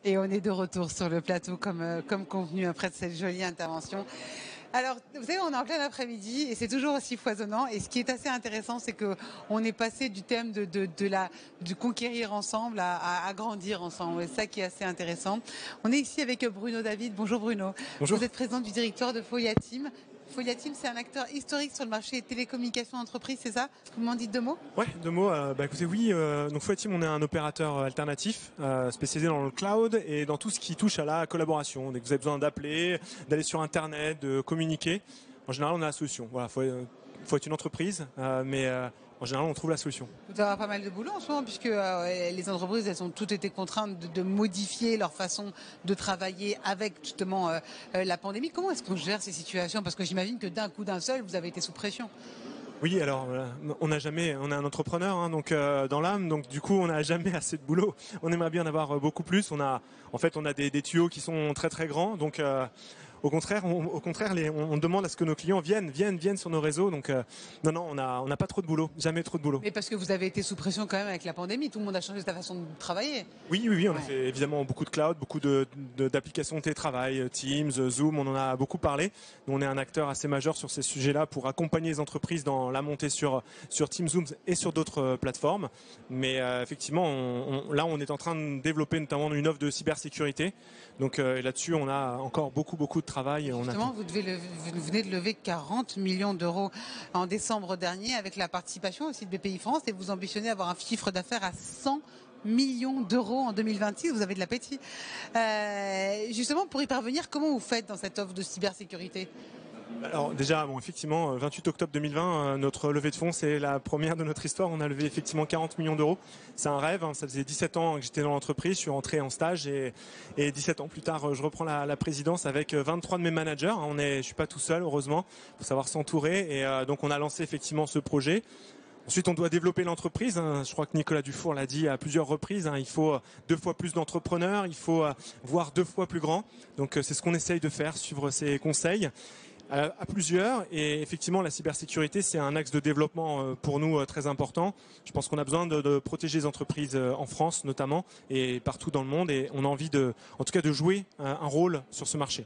Et on est de retour sur le plateau comme convenu après de cette jolie intervention. Alors, vous savez, on est en plein après-midi et c'est toujours aussi foisonnant. Et ce qui est assez intéressant, c'est que on est passé du thème du conquérir ensemble à grandir ensemble. Et ça qui est assez intéressant. On est ici avec Bruno David. Bonjour Bruno. Bonjour. Vous êtes président du directoire de Folia Team. Folia Team, c'est un acteur historique sur le marché des télécommunications d'entreprise, c'est ça? Vous m'en dites deux mots? Ouais, deux mots. Écoutez, oui. Donc Folia Team, on est un opérateur alternatif spécialisé dans le cloud et dans tout ce qui touche à la collaboration. Dès que vous avez besoin d'appeler, d'aller sur Internet, de communiquer, en général, on a la solution. Voilà, faut être une entreprise, mais en général, on trouve la solution. Vous avez pas mal de boulot en ce moment, puisque les entreprises, elles ont toutes été contraintes de modifier leur façon de travailler avec justement la pandémie. Comment est-ce qu'on gère ces situations? Parce que j'imagine que d'un coup d'un seul, vous avez été sous pression. Oui, alors on est un entrepreneur donc dans l'âme, donc du coup on n'a jamais assez de boulot. On aimerait bien en avoir beaucoup plus. On a des tuyaux qui sont très très grands, donc au contraire, on demande à ce que nos clients viennent sur nos réseaux. Donc non, on n'a pas trop de boulot, jamais trop de boulot. Mais parce que vous avez été sous pression quand même avec la pandémie, tout le monde a changé sa façon de travailler. Oui, on a fait évidemment beaucoup de cloud, beaucoup d'applications de télétravail, Teams, Zoom, on en a beaucoup parlé. Nous, on est un acteur assez majeur sur ces sujets-là pour accompagner les entreprises dans la montée sur Teams, Zoom et sur d'autres plateformes. Mais effectivement, on est en train de développer notamment une offre de cybersécurité. Donc là-dessus, on a encore beaucoup de travail. Justement, vous venez de lever 40 millions d'euros en décembre dernier avec la participation aussi de BPI France et vous ambitionnez avoir un chiffre d'affaires à 100 millions d'euros en 2026, vous avez de l'appétit. Justement, pour y parvenir, comment vous faites dans cette offre de cybersécurité? Alors déjà, effectivement, 28 octobre 2020, notre levée de fonds, c'est la première de notre histoire. On a levé effectivement 40 millions d'euros. C'est un rêve, ça faisait 17 ans que j'étais dans l'entreprise, je suis rentré en stage et 17 ans plus tard, je reprends la présidence avec 23 de mes managers. Je suis pas tout seul, heureusement, il faut savoir s'entourer. Et donc on a lancé effectivement ce projet. Ensuite, on doit développer l'entreprise. Je crois que Nicolas Dufour l'a dit à plusieurs reprises. Il faut 2 fois plus d'entrepreneurs, il faut voir 2 fois plus grand. Donc c'est ce qu'on essaye de faire, suivre ses conseils. À plusieurs, et effectivement la cybersécurité c'est un axe de développement pour nous très important. Je pense qu'on a besoin de protéger les entreprises en France notamment et partout dans le monde, et on a envie de jouer un rôle sur ce marché.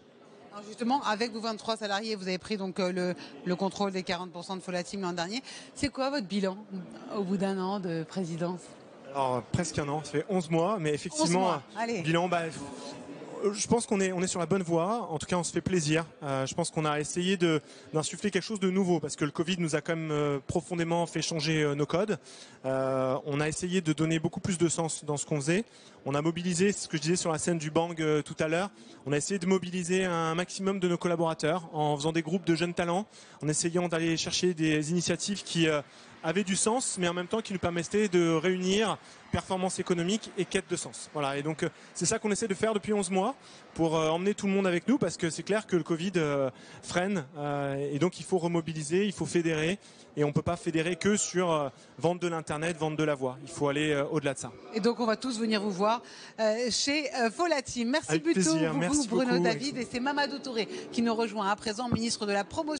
Alors justement, avec vos 23 salariés, vous avez pris donc le contrôle des 40% de Folia Team l'an dernier. C'est quoi votre bilan au bout d'un an de présidence? Alors presque un an, ça fait 11 mois, mais effectivement, bilan, je pense qu'on est sur la bonne voie. En tout cas, on se fait plaisir. Je pense qu'on a essayé d'insuffler quelque chose de nouveau parce que le Covid nous a quand même profondément fait changer nos codes. On a essayé de donner beaucoup plus de sens dans ce qu'on faisait. On a mobilisé, c'est ce que je disais sur la scène du Bang tout à l'heure, on a essayé de mobiliser un maximum de nos collaborateurs en faisant des groupes de jeunes talents, en essayant d'aller chercher des initiatives qui avaient du sens, mais en même temps qui nous permettaient de réunir performance économique et quête de sens. Voilà. Et donc c'est ça qu'on essaie de faire depuis 11 mois pour emmener tout le monde avec nous, parce que c'est clair que le Covid freine et donc il faut remobiliser, il faut fédérer, et on peut pas fédérer que sur vendre de l'internet, vendre de la voix. Il faut aller au-delà de ça. Et donc on va tous venir vous voir chez Folia Team. Merci avec plutôt plaisir. beaucoup Merci Bruno beaucoup. David, et c'est Mamadou Touré qui nous rejoint à présent, ministre de la Promotion